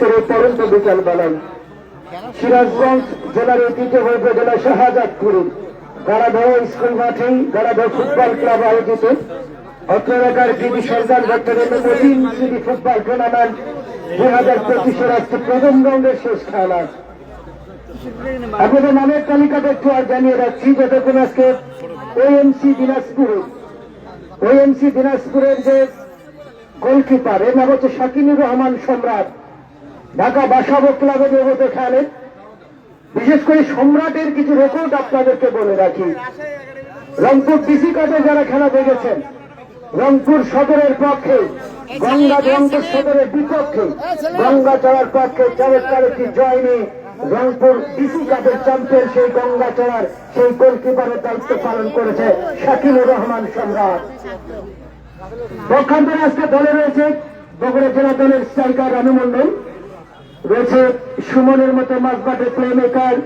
পরন্ত বিকাল বেলায় সিরাজগঞ্জ জেলার ঐতিহ্যবাহী উপজেলা শাহজাদপুরে গাড়াদহ স্কুল মাঠে গাড়াদহ ফুটবল ক্লাব আয়োজিত অত্র এলাকার ডিবি সরকার ডক্টর মতিন স্মৃতি ফুটবল টুর্নামেন্ট 2025-এর আজকে প্রথম রাউন্ডের শেষ খেলা। আপনাদের নামের তালিকাটা একটু আর জানিয়ে রাখছি, যতক্ষণ আজকে ওএমসি দিনাজপুরের যে গোলকিপার এর নাম হচ্ছে শাকিনুর রহমান সম্রাট, ঢাকা বাসাবো ক্লাবে নিয়মিত খেলেন। বিশেষ করে সম্রাটের কিছু রেকর্ড আপনাদেরকে বলে রাখি। রংপুর ডিসি কাপে যারা খেলা দেখেছেন, রংপুর সদরের পক্ষে রংপুর সদরের বিপক্ষে গঙ্গাচড়ার পক্ষে চমৎকার একটি জয় নিয়ে রংপুর ডিসি কাপের চ্যাম্পিয়ন সেই গঙ্গাচড়ার সেই গোলকিপারের দায়িত্ব পালন করেছে শাকিনুর রহমান সম্রাট। পক্ষান্তরে আজকে দলে রয়েছে বগুড়া জেলা দলের স্ট্রাইকার রানু মন্ডল, রয়েছে সুমনের মতো মাঝমাঠের প্লেমেকার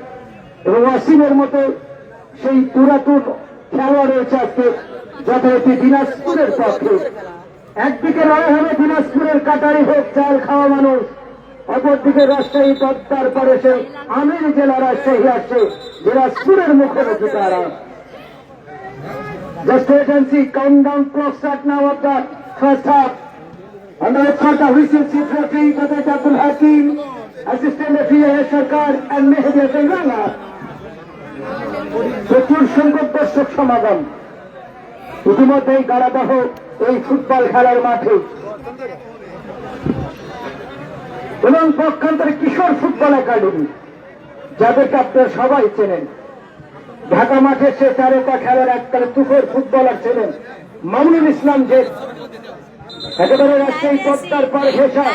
এবং ওয়াসিমের মতো সেই পুরাতন খেলোয়াড় রয়েছে আজকে যথারীতি দিনাজপুরের পক্ষে। একদিকে লড়াই হবে দিনাজপুরের কাটারি হোক চাল খাওয়া মানুষ, অপরদিকে রাজশাহী পদ্মার পরে সে আমির জেলা রাজশাহী আসছে দিনাজপুরের মুখোমুখি তারা। Just wait and see, countdown clock start now of the first half. On the left side, the whistle chief referee, Qadar Abdul Hakim, assistant referee Sarkar and Mehdi Rana. প্রচুর সংখ্যক দর্শক সমাগম ইতিমধ্যেই গাড়াদহ এই ফুটবল খেলার মাঠে এবং পক্ষান্তরে কিশোর ফুটবল একাডেমি, যাদেরকে আপনারা সবাই চেনেন। ঢাকা মাঠে সে তারকা খেলার এককালে তুখোর ফুটবলার ছিলেন মামুনুল ইসলাম, যে একেবারে রাজশাহী পদ্মার পার ঘেঁষা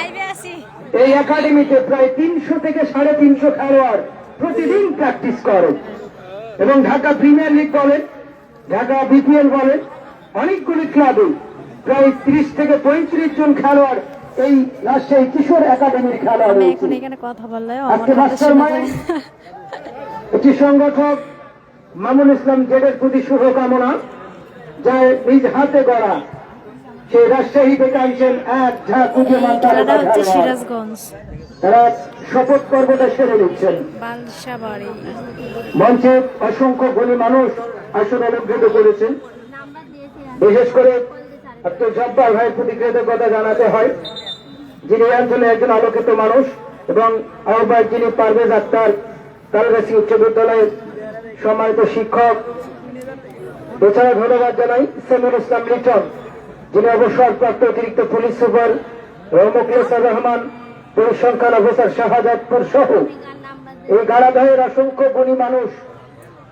এই একাডেমিতে প্রায় 300 থেকে 350 খেলোয়াড় প্রতিদিন প্র্যাকটিস করে এবং ঢাকা প্রিমিয়ার লিগ বলেন, ঢাকা বিপিএল বলেন, অনেকগুলি ক্লাবে প্রায় 30 থেকে 35 জন খেলোয়াড় এই রাজশাহী কিশোর একাডেমির খেলোয়াড় রয়েছে। একটি সংগঠক মামুন ইসলাম জেডের প্রতি শুভকামনা, যা নিজ হাতে গড়া সেই রাজশাহী থেকে আনছেন এক ঝাঁ পুজো মাতা। তারা শপথ পর্বটা সেরে নিচ্ছেন। মঞ্চে অসংখ্য গুণী মানুষ আসন অলঙ্কৃত করেছেন। বিশেষ করে আব্দুল জব্বার ভাইয়ের প্রতি কৃতজ্ঞতা জানাতে হয়, যিনি অঞ্চলে একজন আলোকিত মানুষ এবং আহ্বায়ক যিনি পারভেজ আক্তার, তালগাছি উচ্চ বিদ্যালয়ের সম্মানিত শিক্ষক। এছাড়া ধন্যবাদ জানাই সেমির ইসলাম লিটন, যিনি অবসরপ্রাপ্ত অতিরিক্ত পুলিশ সুপার, মোখলেসুর রহমান, পরিসংখ্যান অফিসার শাহজাদপুর সহ এই গাড়াদহের অসংখ্য গুণী মানুষ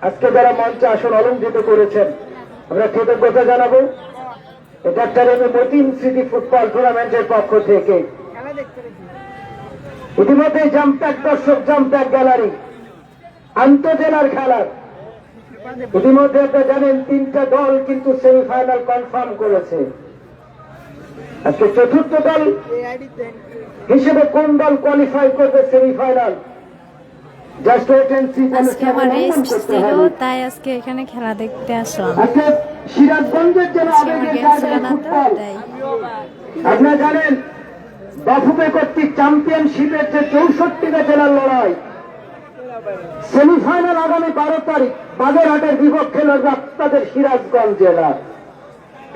আজকে যারা মঞ্চে আসন অলঙ্কৃত করেছেন, আমরা কৃতজ্ঞতা জানাবো ডক্টর মতিন স্মৃতি ফুটবল টুর্নামেন্টের পক্ষ থেকে। ইতিমধ্যে জাম্প্যাক দর্শক, জাম্প্যাক গ্যালারি আন্তঃজেলার খেলার ইতিমধ্যে আপনারা জানেন 3টা দল কিন্তু সেমিফাইনাল কনফার্ম করেছে। আজকে চতুর্থ দল হিসেবে কোন দল কোয়ালিফাই করবে semifinal, just wait and see. তাই আজকে এখানে খেলা দেখতে আসলাম। আজকে সিরাজগঞ্জের জন্য আবেগের ফুটবল আপনারা জানেন, বাফুফে কর্তৃক চ্যাম্পিয়নশিপের যে 64টা জেলার লড়াই, সেমিফাইনাল আগামী 12 তারিখ বাগেরহাটের বিপক্ষে লড়বে আপনাদের সিরাজগঞ্জ জেলা।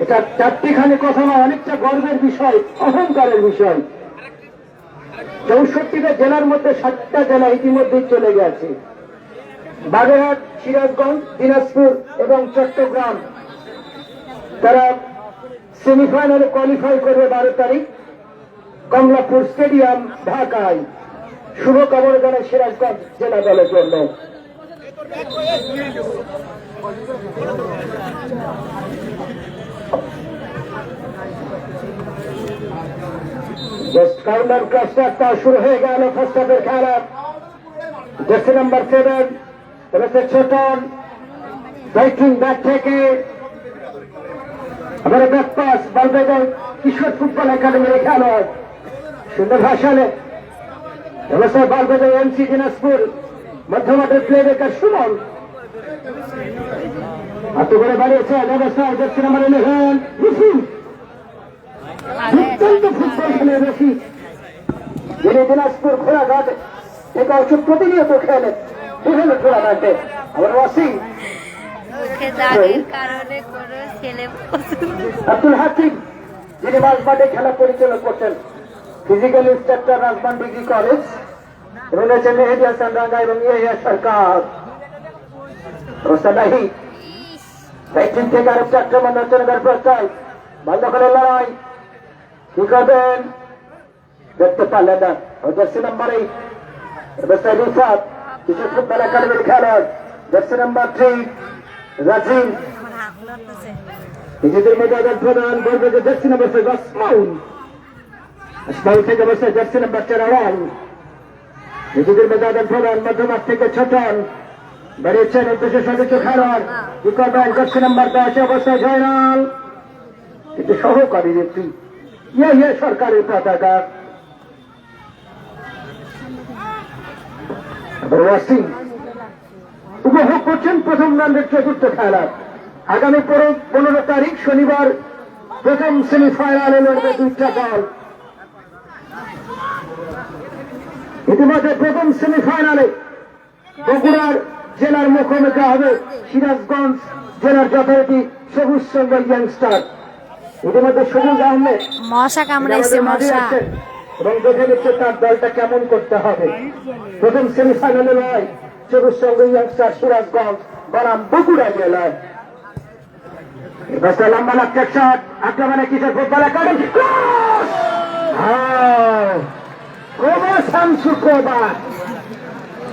এটা চারটিখানি কথা নয়, অনেকটা গর্বের বিষয়, অহংকারের বিষয়। 64টা জেলার মধ্যে 7টা জেলা ইতিমধ্যেই চলে গেছে। বাগেরহাট, সিরাজগঞ্জ, দিনাজপুর এবং চট্টগ্রাম তারা সেমিফাইনালে কোয়ালিফাই করবে 12 তারিখ কমলাপুর স্টেডিয়াম ঢাকায়। শুভকামনা জানাই সিরাজগঞ্জ জেলা দলের জন্য। কাউন্টার ক্লাসটা শুরু হয়ে গেল ফার্স্ট হাফের খেলা। জার্সি নাম্বার 7 রয়েছে ছোটন, ব্যাটিং ব্যাট থেকে আবার ব্যাক পাস বালবেগর কিশোর ফুটবল একাডেমির খেলোয়াড়, সুন্দর ভাষণে বালবেগর এমসি দিনাজপুর মধ্যমাঠের প্লেমেকার সুমন হাতে করে বাড়িয়েছে ব্যবস্থা। জার্সি নাম্বার 11 রফিক, দুর্দান্ত ফুটবল খেলে রফিক যিনি দিনাজপুর ঘোড়াঘাট থেকে ওষুধ প্রতিনিয়ত খেলেন বিভিন্ন ঘোড়াঘাটে আমার ওয়াসিম মুখে দাগের কারণে কোনো ছেলে পছন্দ আব্দুল হাকিম যিনি মাঝমাঠে খেলা পরিচালনা করছেন ফিজিক্যাল ইন্সট্রাক্টর রাজবান ডিগ্রি কলেজ এবং রয়েছে মেহেদি হাসান রাঙ্গা এবং ইয়াহিয়া সরকার রোসানাহি ব্যাটিং থেকে আরেকটা আক্রমণ রচনার প্রস্তাব বন্ধ করে লড়াই কি করবেন দেখতে পারলেন না জার্সি নাম্বার 8 রিফাত কিছু ফুটবল একাডেমির খেলোয়াড় জার্সি নাম্বার 3 রাজিম নিজেদের মেজাজার প্রধান বলবে যে জার্সি নাম্বার 5 আসমাউল আসমাউল থেকে বসে জার্সি নাম্বার 4 আওয়াল নিজেদের মেজাজার প্রধান মধ্যমাঠ থেকে ছোটন বেড়েছেন উদ্দেশ্য সদস্য খেলোয়াড় কি করবেন জার্সি নাম্বার 10 অবস্থায় জয়নাল কিন্তু সহকারী ব্যক্তি ইয়ে সরকারের পতাকা ওয়াসিম উপভোগ করছেন প্রথম রাউন্ডের চতুর্থ খেলা আগামী 15 তারিখ শনিবার প্রথম সেমিফাইনালে লড়বে দুইটা দল ইতিমধ্যে প্রথম সেমিফাইনালে বগুড়ার জেলার মুখোমুখি হবে সিরাজগঞ্জ জেলার যথারীতি সবুজ সঙ্গল ইয়াংস্টার ইতিমধ্যে সবুজ আহমেদ মশা কামড়াইছে মশা এবং দেখে নিচ্ছে তার দলটা কেমন করতে হবে প্রথম সেমিফাইনালে নয় সবুজ সঙ্গল ইয়াংস্টার সিরাজগঞ্জ বনাম বগুড়া জেলায় লম্বা লাগছে শট আক্রমণে কিশোর ফুটবল একাডেমি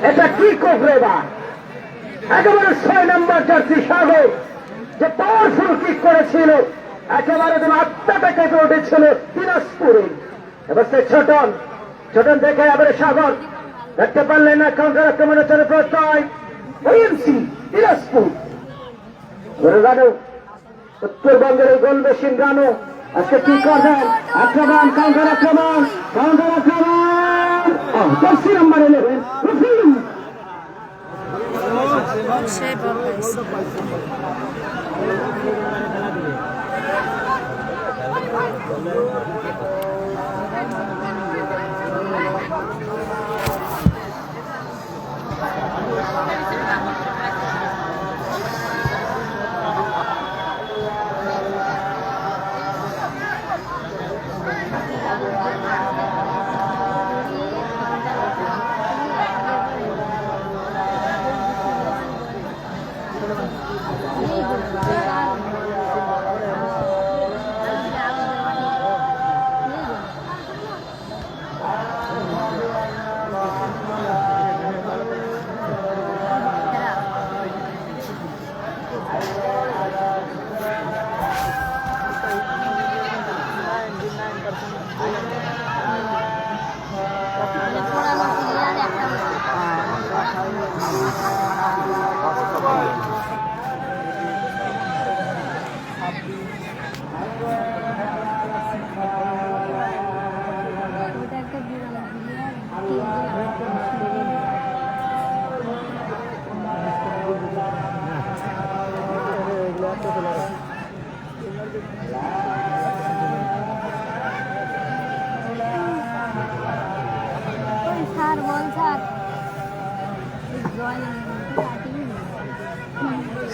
এটা কি করবে বা একেবারে 6 নম্বর জার্সি সাগর যে পাওয়ারফুল কিক করেছিল একেবারে যেন আত্মাটা কেটে উঠেছিল দিনাজপুরে এবার সে ছোটন ছোটন দেখে এবারে সাগর দেখতে পারলেন না কাউন্টার আক্রমণের চলে প্রশ্রয় ওএমসি দিনাজপুর রানু উত্তরবঙ্গের এই গোল মেশিন রানু আজকে কি করবেন আক্রমণ কাউন্টার আক্রমণ জার্সি নাম্বার 11 রফিক সেই বল পাইছে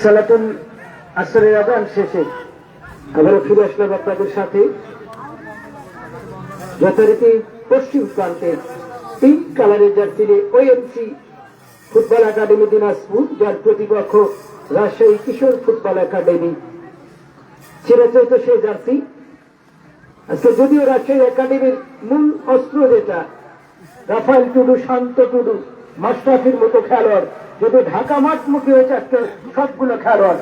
সালাতুল আসরের আযান শেষে আবারও ফিরে আসলাম আপনাদের সাথে যথারীতি পশ্চিম প্রান্তে পিঙ্ক কালারের জার্সিতে ওএমসি ফুটবল একাডেমি দিনাজপুর যার প্রতিপক্ষ রাজশাহী কিশোর ফুটবল একাডেমি চিরাচরিত সেই জার্সি আজকে যদিও রাজশাহী একাডেমির মূল অস্ত্র যেটা রাফায়েল টুডু শান্ত টুডু মাশরাফির মতো খেলোয়াড় যদি ঢাকা মাঠমুখী হয়েছে আজকে সবগুলো খেলোয়াড়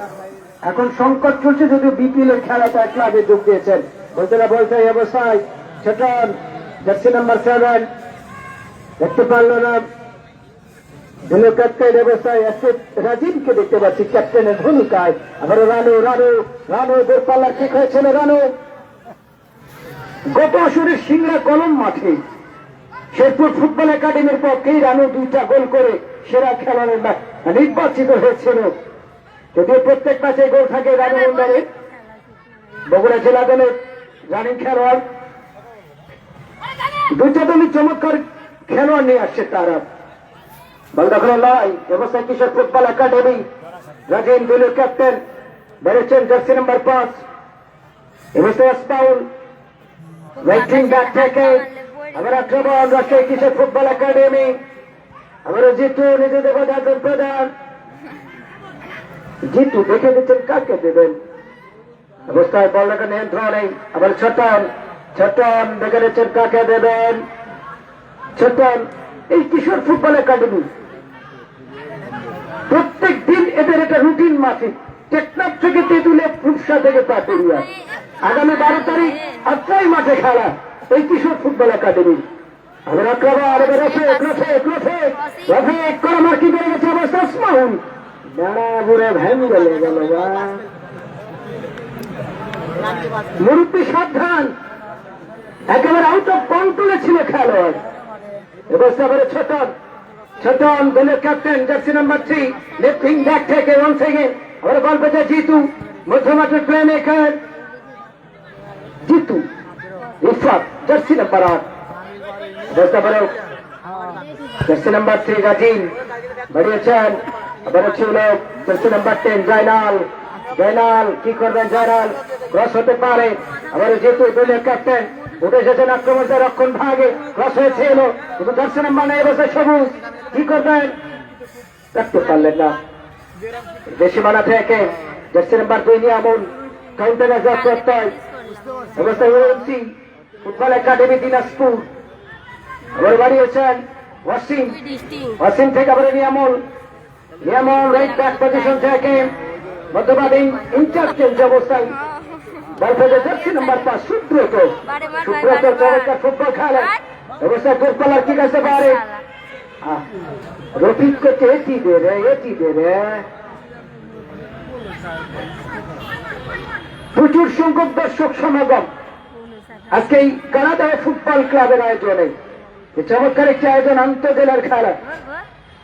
এখন সংকট চলছে যদিও বিপিএল এর খেলাটা ক্লাবে যোগ দিয়েছেন বলতে না বলতে এই অবস্থায় ছেটন জার্সি নাম্বার 7 দেখতে পারল না দুটো ক্যাপ্টেন অবস্থায় রাজীবকে দেখতে পাচ্ছি ক্যাপ্টেনের ভূমিকায় আবার রানু রানু রানু দূরপাল্লার ঠিক হয়েছিল রানু গত আসরে সিংড়া কলম মাঠে শেরপুর ফুটবল একাডেমির পক্ষেই রানু 2টা গোল করে সেরা খেলোয়াড়ের নির্বাচিত হয়েছিল যদিও প্রত্যেক ম্যাচে গোল থাকে রানু উন্নয়নের বগুড়া জেলা দলের রানিং খেলোয়াড় দুইটা তুমি চমৎকার খেলোয়াড় নিয়ে আসছে তারা। বল দখল নয়, অবস্থায় কিশোর ফুটবল একাডেমি রাজিন দলীয় ক্যাপ্টেন বেড়েছেন জার্সি নাম্বার 5। অবস্থায় আসপাউল রাইটিং ব্যাক থেকে আবার আক্রমণ রাজশাহী কিশোর ফুটবল একাডেমি। আবারও জিতু নিজেদের প্রধান জিতু দেখে দিচ্ছেন কাকে দেবেন। অবস্থায় বল রাখা নিয়ন্ত্রণ নেই। আবার ছোটন দেখে দিচ্ছেন কাকে দেবেন। ছোটন এই কিশোর ফুটবল একাডেমি প্রত্যেক দিন এদের এটা রুটিন মাফিক। টেকনাফ থেকে তেঁতুলে ফুটসা থেকে পাটুরিয়া আগামী 12 তারিখ আত্রাই মাঠে খেলা এই কিশোর ফুটবল একাডেমি। আবার আক্রমণ রফিক করা মার্কিং করে গেছে। অবস্থা আসমাউল ডানা ঘুরে ভ্যান গেলে গেল মুরব্বী সাবধান, একেবারে আউট অফ কন্ট্রোলে ছিল খেলোয়াড়। অবস্থা করে ছোটন দলের captain jersey number 3 left wing back থেকে ওয়ান সেকেন্ড আবার বল পেতে জিতু মধ্যমাঠের play maker Jitu Irfat jersey number 8। অবস্থা করে জার্সি নাম্বার 3 রাজিন বাড়িয়েছেন। আবার ছিল জার্সি নাম্বার 10 জয়নাল কি করবেন? জয়নাল ক্রস হতে পারে। আবার জিতু দলের ক্যাপ্টেন উঠে এসেছেন আক্রমণের রক্ষণ ভাগে ক্রস হয়েছে এলো কিন্তু জার্সি নাম্বার 9 বছর সবুজ কি করবেন? রাখতে পারলেন না। দেশি মানা থেকে জার্সি নাম্বার 2 নিয়ামুল কাউন্টারে যা প্রত্যয়। অবস্থায় ওএমসি ফুটবল একাডেমি দিনাজপুর আবার বাড়িয়েছেন ওয়াসিম থেকে আবার নিয়ামুল রাইট ব্যাক পজিশন থেকে মধ্যবাদ ইন্টারচেঞ্জ অবস্থায় বল পেতে জার্সি নাম্বার 5 সুব্রত চমৎকার ফুটবল খেলে। অবস্থায় গোলপালার কি কাছে পারে রফিক করছে এটি দে রে প্রচুর সংখ্যক দর্শক সমাগম আজকে এই কানাডা ফুটবল ক্লাবের আয়োজনে। চমৎকার একটি আয়োজন আন্তঃজেলার খেলা।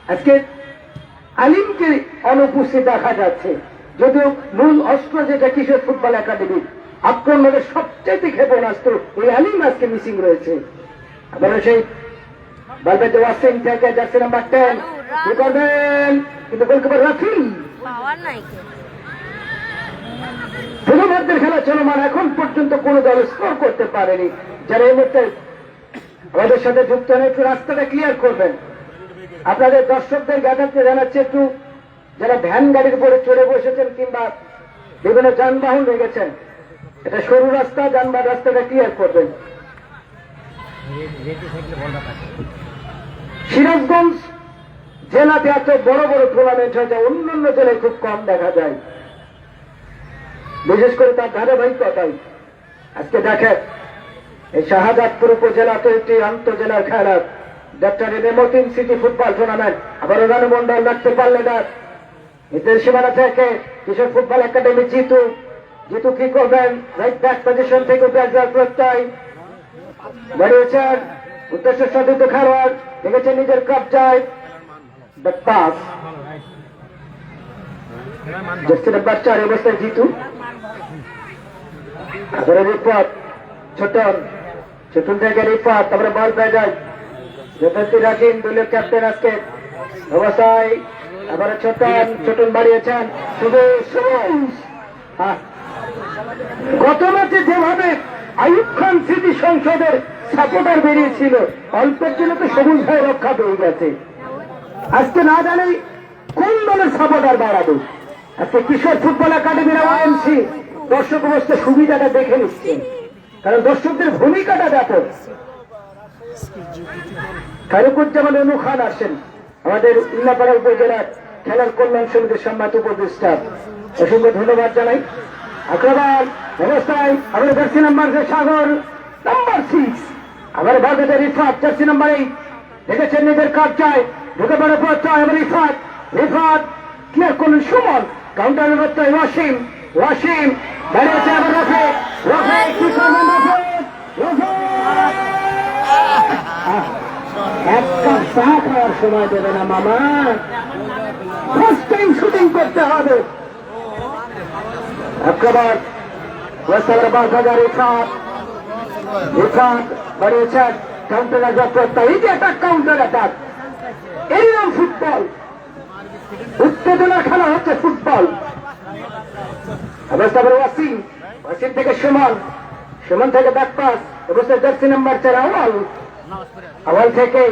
আজকে আলিমকে অনুপস্থিত দেখা যাচ্ছে, যদিও মূল অস্ত্র যেটা কিশোর ফুটবল একাডেমি আক্রমণের সবচেয়ে ক্ষেপণাস্ত্র এই আলিম আজকে মিসিং রয়েছে। আবার সেই বলবে ওয়াসিম থেকে জার্সি নাম্বার 10 কি করবেন কিন্তু গোলকিপার রাফি প্রথমার্ধের খেলা চলমান এখন পর্যন্ত কোন দল স্কোর করতে পারেনি। যারা এই মুহূর্তে আমাদের সাথে যুক্ত হয়ে একটু রাস্তাটা ক্লিয়ার করবেন। আপনাদের দর্শকদের জ্ঞাতার্থে জানাচ্ছে একটু যারা ভ্যান গাড়ির উপরে চড়ে বসেছেন কিংবা বিভিন্ন যানবাহন রেখেছেন, এটা সরু রাস্তা, যানবাহন রাস্তাটা ক্লিয়ার করবেন। সিরাজগঞ্জ জেলাতে এত বড় বড় টুর্নামেন্ট হয়েছে অন্যান্য জেলায় খুব কম দেখা যায়, বিশেষ করে তার ধারাবাহিকতাই। আজকে দেখেন এই শাহজাদপুর উপজেলাতে একটি আন্তঃজেলার খেলা ডক্টর নেমতিন সিটি ফুটবল টুর্নামেন্ট। আবার রানু মন্ডল রাখতে পারলে না এদের সীমানা থেকে কিশোর ফুটবল একাডেমি জিতু কি করবেন? রাইট ব্যাক পজিশন থেকে প্রত্যয় বাড়িয়েছেন উদ্দেশ্য সাধিত খেলোয়াড় দেখেছেন নিজের কবজায় পাস জার্সি নাম্বার 4 অবস্থায় জিতু। রিফাত ছোটন থেকে রিফাত তারপরে বল পেয়ে যায় যথার্থী রাজিন দলীয় ক্যাপ্টেন আজকে অবস্থায়। আবার ছোটন বাড়িয়েছেন গত ম্যাচে যেভাবে আইয়ুব খান স্মৃতি সংসদের সাপোর্টার বেরিয়েছিল অল্পের জন্য তো সবুজ ভাই রক্ষা পেয়ে গেছে। আজকে না জানি কোন দলের সাপোর্টার বাড়াবে। আজকে কিশোর ফুটবল একাডেমির ওএমসি দর্শক অবস্থা সুবিধাটা দেখে নিচ্ছেন, কারণ দর্শকদের ভূমিকাটা দেখো। খায়রুজ্জামান অনু খান আসেন আমাদের উল্লাপাড়া উপজেলার খেলার কল্যাণ সমিতির সম্মানিত উপদেষ্টা, অসংখ্য ধন্যবাদ জানাই। আক্রমণ অবস্থায় আবার জার্সি নাম্বার সাগর নাম্বার 6 আবার বাগের রিফাত জার্সি নাম্বার 8 দেখেছেন নিজের কবজায় ঢুকে পড়ে প্রত্যয়। আবার রিফাত ক্লিয়ার করলেন সুমন কাউন্টারের প্রত্যয় ওয়াসিম দাঁড়িয়েছে। আবার রফিক কি করবেন? এক কাপ চা খাওয়ার সময় দেবে না মামা, ফার্স্ট টাইম শুটিং করতে হবে। আক্রমণ রিফাত বাড়িয়েছেন কাউন্টার যাত্রা এই যে একটা কাউন্টার অ্যাটাক, এই নাম ফুটবল। উত্তেজনা খেলা হচ্ছে ফুটবল। অবস্থা ওয়াসিম, ওয়াসিম থেকে সুমন, সুমন থেকে ব্যাকপাস, অবস্থা জার্সি নাম্বার 4 আওয়াল, আওয়াল থেকে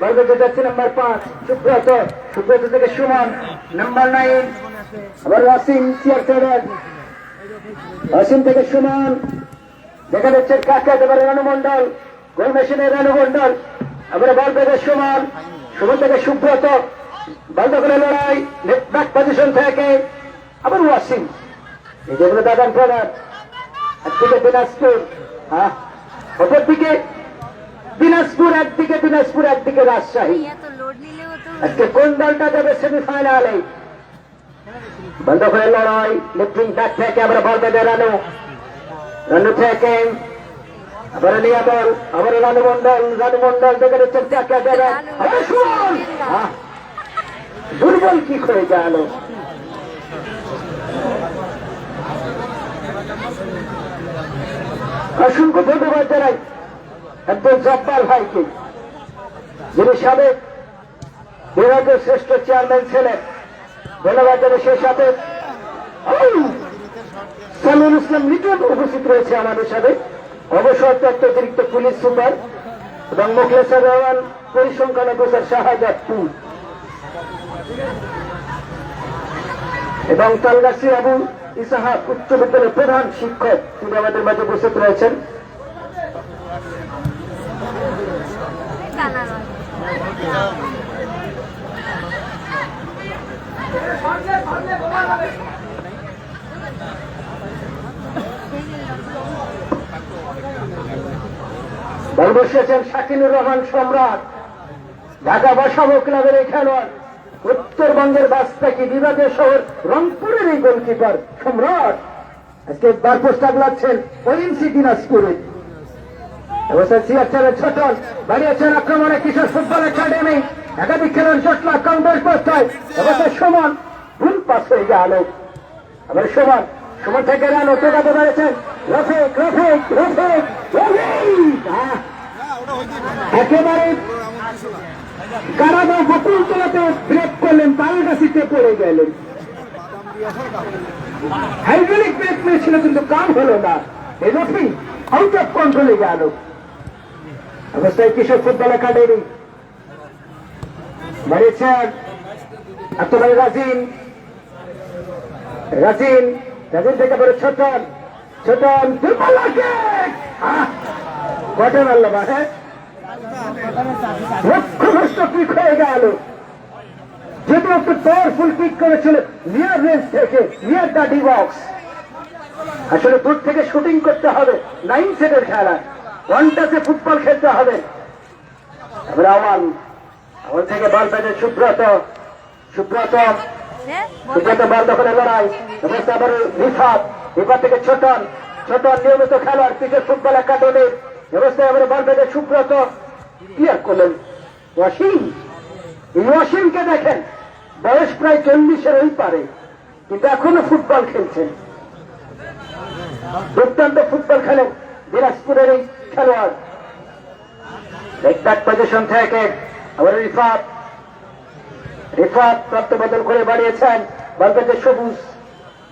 বলবে জার্সি নাম্বার 5 সুব্রত, সুব্রত থেকে সুমন নাম্বার 9, আবার ওয়াসিম CR7, ওয়াসিম থেকে সুমন, দেখা যাচ্ছে কাকা এবারে রানু মন্ডল, গোল মেশিনের রানু মন্ডল, আবার বল পেয়ে সুমন, সুমন থেকে সুব্রত, বল দখলে লড়াই লেফট ব্যাক পজিশন থেকে আবার ওয়াসিম, এই যেগুলো দাদান প্রধান। একদিকে দিনাজপুর, হ্যাঁ অপর দিকে দিনাজপুর, একদিকে দিনাজপুর একদিকে রাজশাহী। আজকে কোন দলটা যাবে সেমিফাইনালে? বন্ধ করে লড়াই লেফটিং ব্যাক থেকে আবার বল বেঁধে রানু, রানু থেকে আবার নিয়া বল, আবার রানু মন্ডল, রানু মন্ডল দেখে দিচ্ছেন টাকা দেবে, আবার সুমন, দুর্বল কি হয়ে গেল। অসংখ্য ধন্যবাদ জানাই একজন জব্বার ভাইকে, যিনি সাবেক বিভাগের শ্রেষ্ঠ চেয়ারম্যান ছিলেন। ধন্যবাদ জানাই সেই সাথে সামিউল ইসলাম লিটন উপস্থিত রয়েছে আমাদের সাথে, অবসরপ্রাপ্ত অতিরিক্ত পুলিশ সুপার, এবং মুখলেসুর রহমান পরিসংখ্যান অফিসার শাহজাদপুর, এবং তালগাছি আবু ইসাহাক উচ্চ বিদ্যালয়ের প্রধান শিক্ষক, তিনি আমাদের মাঝে উপস্থিত রয়েছেন। বল বসিয়েছেন শাকিনুর রহমান সম্রাট, ঢাকা বসাবো ক্লাবের এই খেলোয়াড়, উত্তরবঙ্গের বাস্তাকি বিভাগের শহর রংপুরের এই গোলকিপার সম্রাট আজকে বার পোস্ট লাগছেন ওএমসি দিনাজপুরে। অবস্থায় CR7 ছোটন বাড়িয়েছেন আক্রমণে কিশোর ফুটবল একাডেমি, একাধিক খেলোয়াড় জটলা কাউন্টার পোস্টায়, অবস্থায় সমান ভুল পাস হয়ে গেল, আবার সমান, সমান থেকে রানো টোকাতে পারেছেন রফিক, রফিক রফিক রফিক একেবারে কারাগার বকুল তোলাতে ব্রেক করলেন, তালগাছিতে পড়ে গেলেন। হাইড্রোলিক ব্রেক মেরেছিল কিন্তু কাম হলো না, এই রফি আউট অফ কন্ট্রোলে গেল। অবস্থায় কিশোর ফুটবল একাডেমি বাড়িয়েছেন আক্রমণে রাজিন, রাজিন, রাজিন থেকে পরে ছোটন, ছোটন কটন আল্লাহ, হ্যাঁ লক্ষ্যভ্রষ্ট কিক হয়ে গেল। যেহেতু একটু পাওয়ারফুল কিক করেছিল নিয়ার রেঞ্জ থেকে, নিয়ার দ্য ডি বক্স। আসলে দূর থেকে শুটিং করতে হবে, 9 সেটের খেলা, 1 টাচে ফুটবল খেলতে হবে। এবার আওয়াল, আওয়াল থেকে বল পেয়েছে সুব্রত, সুব্রত, সুব্রত বল দখলে লড়াই, অবস্থা আবার রিফাত, রিফাত থেকে ছোটন, ছোটন নিয়মিত খেলোয়াড় কিশোর ফুটবল একাডেমির, ব্যবস্থায় আবার বল পেয়েছে সুব্রত, ক্লিয়ার করলেন ওয়াসিম। এই ওয়াসিমকে দেখেন বয়স প্রায় 40-এর ওই পারে, কিন্তু এখনো ফুটবল খেলছেন, দুর্দান্ত ফুটবল খেলেন দিনাজপুরের এই খেলোয়াড়। ব্যাক পজিশন থেকে আবার রিফাত, রিফাত প্রাপ্ত বদল করে বাড়িয়েছেন, বল পেয়েছে সবুজ,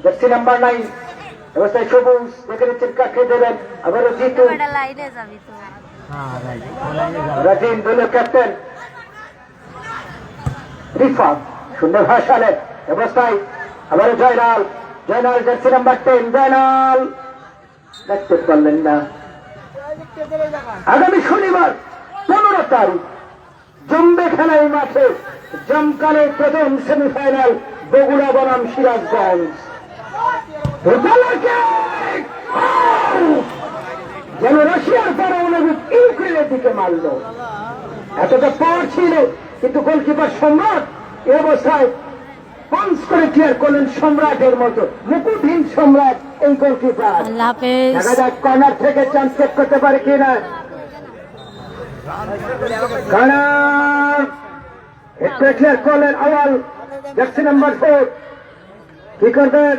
জার্সি নাম্বার 9, ব্যবস্থায় সবুজ দেখে নিচ্ছেন কাকে দেবেন, আবারও জিতু, রাজিন দলীয় ক্যাপ্টেন রিফাত সুন্দর ভাষালেন, অবস্থায় আবারও জয়নাল, জয়নাল জার্সি নাম্বার 10, জয়নাল দেখতে পারলেন না। আগামী শনিবার 15 তারিখ জম্বে খেলায় মাঠে জমকালের প্রথম সেমিফাইনাল বগুড়া বনাম সিরাজগঞ্জ। যেন রাশিয়ার পারমাণবিক ইউক্রেনের দিকে মারল, এতটা পাওয়ার ছিল, কিন্তু গোলকিপার সম্রাট এই অবস্থায় পাঞ্চ করে ক্লিয়ার করলেন সম্রাটের মতো, মুকুটহীন সম্রাট এই গোলকিপার। দেখা যাক কর্নার থেকে চান্স চেক করতে পারে কিনা। কর্নার ক্লিয়ার করলেন আওয়াল, জার্সি নাম্বার 4, কি করবেন?